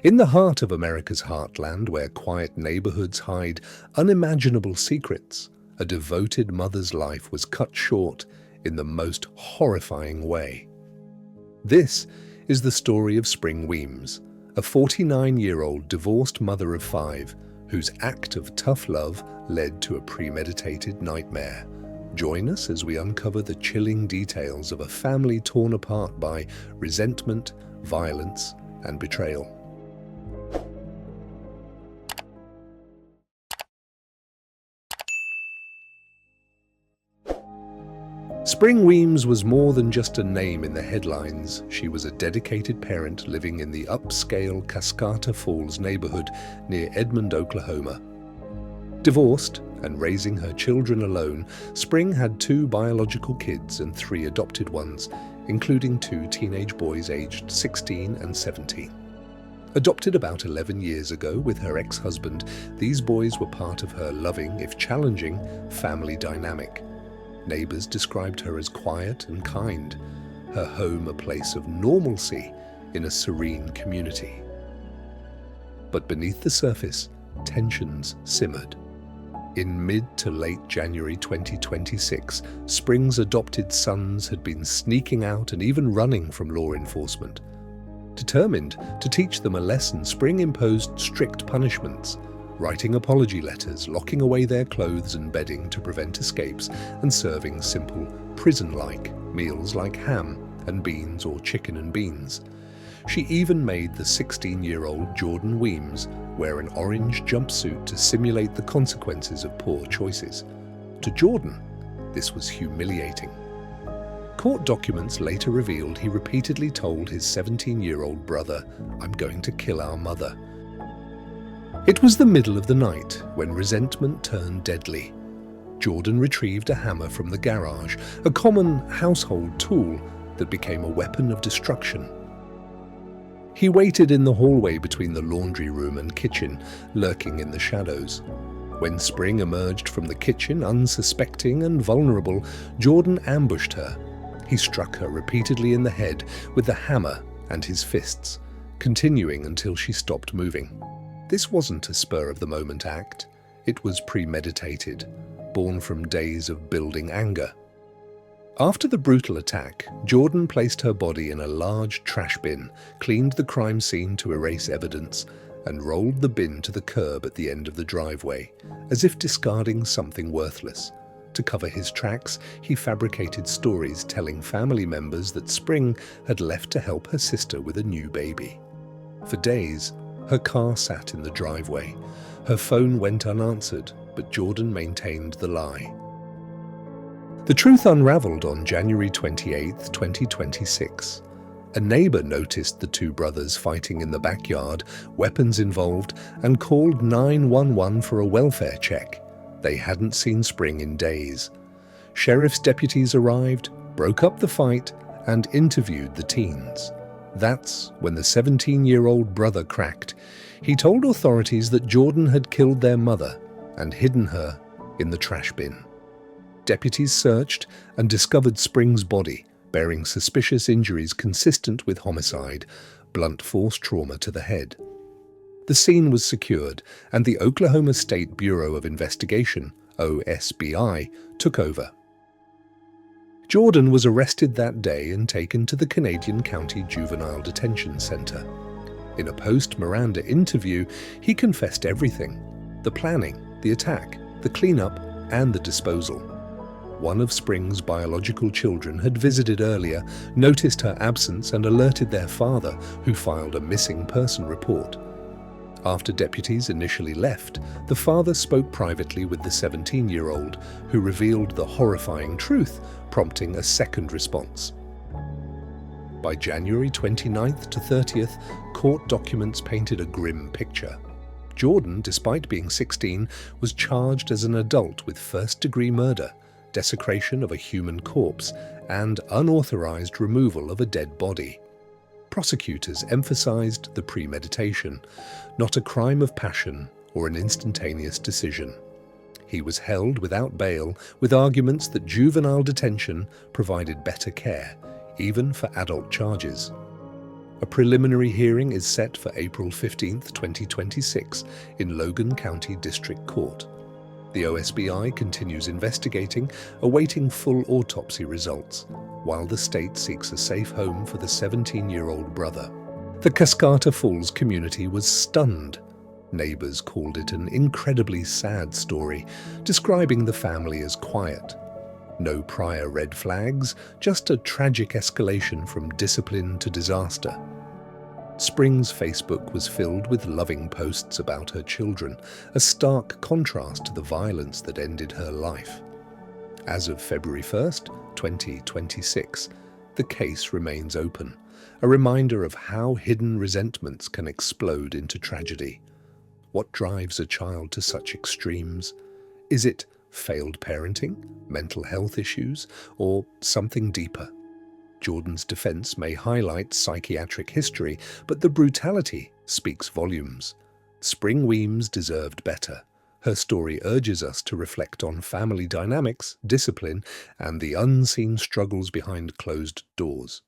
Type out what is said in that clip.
In the heart of America's heartland, where quiet neighborhoods hide unimaginable secrets, a devoted mother's life was cut short in the most horrifying way. This is the story of Spring Weems, a 49-year-old divorced mother of 5 whose act of tough love led to a premeditated nightmare. Join us as we uncover the chilling details of a family torn apart by resentment, violence, and betrayal. Spring Weems was more than just a name in the headlines. She was a dedicated parent living in the upscale Cascata Falls neighborhood near Edmond, Oklahoma. Divorced and raising her children alone, Spring had 2 biological kids and 3 adopted ones, including 2 teenage boys aged 16 and 17. Adopted about 11 years ago with her ex-husband, these boys were part of her loving, if challenging, family dynamic. Neighbors described her as quiet and kind, her home a place of normalcy in a serene community. But beneath the surface, tensions simmered. In mid to late January 2026, Spring's adopted sons had been sneaking out and even running from law enforcement. Determined to teach them a lesson, Spring imposed strict punishments, writing apology letters, locking away their clothes and bedding to prevent escapes, and serving simple prison-like meals like ham and beans or chicken and beans. She even made the 16-year-old Jordan Weems wear an orange jumpsuit to simulate the consequences of poor choices. To Jordan, this was humiliating. Court documents later revealed he repeatedly told his 17-year-old brother, "I'm going to kill our mother." It was the middle of the night when resentment turned deadly. Jordan retrieved a hammer from the garage, a common household tool that became a weapon of destruction. He waited in the hallway between the laundry room and kitchen, lurking in the shadows. When Spring emerged from the kitchen, unsuspecting and vulnerable, Jordan ambushed her. He struck her repeatedly in the head with the hammer and his fists, continuing until she stopped moving. This wasn't a spur-of-the-moment act. It was premeditated, born from days of building anger. After the brutal attack, Jordan placed her body in a large trash bin, cleaned the crime scene to erase evidence, and rolled the bin to the curb at the end of the driveway, as if discarding something worthless. To cover his tracks, he fabricated stories telling family members that Spring had left to help her sister with a new baby. For days, her car sat in the driveway. Her phone went unanswered, but Jordan maintained the lie. The truth unraveled on January 28, 2026. A neighbor noticed the 2 brothers fighting in the backyard, weapons involved, and called 911 for a welfare check. They hadn't seen Spring in days. Sheriff's deputies arrived, broke up the fight, and interviewed the teens. That's when the 17-year-old brother cracked. He told authorities that Jordan had killed their mother and hidden her in the trash bin. Deputies searched and discovered Spring's body, bearing suspicious injuries consistent with homicide, blunt force trauma to the head. The scene was secured, and the Oklahoma State Bureau of Investigation, OSBI, took over. Jordan was arrested that day and taken to the Canadian County Juvenile Detention Center. In a post-Miranda interview, he confessed everything: the planning, the attack, the cleanup, and the disposal. One of Spring's biological children had visited earlier, noticed her absence, and alerted their father, who filed a missing person report. After deputies initially left, the father spoke privately with the 17-year-old, who revealed the horrifying truth, prompting a second response. By January 29th to 30th, court documents painted a grim picture. Jordan, despite being 16, was charged as an adult with first-degree murder, desecration of a human corpse, and unauthorized removal of a dead body. Prosecutors emphasized the premeditation, not a crime of passion or an instantaneous decision. He was held without bail, with arguments that juvenile detention provided better care, even for adult charges. A preliminary hearing is set for April 15, 2026, in Logan County District Court. The OSBI continues investigating, awaiting full autopsy results, while the state seeks a safe home for the 17-year-old brother. The Cascata Falls community was stunned. Neighbors called it an incredibly sad story, describing the family as quiet. No prior red flags, just a tragic escalation from discipline to disaster. Spring's Facebook was filled with loving posts about her children, a stark contrast to the violence that ended her life. As of February 1st, 2026, the case remains open, a reminder of how hidden resentments can explode into tragedy. What drives a child to such extremes? Is it failed parenting, mental health issues, or something deeper? Jordan's defense may highlight psychiatric history, but the brutality speaks volumes. Spring Weems deserved better. Her story urges us to reflect on family dynamics, discipline, and the unseen struggles behind closed doors.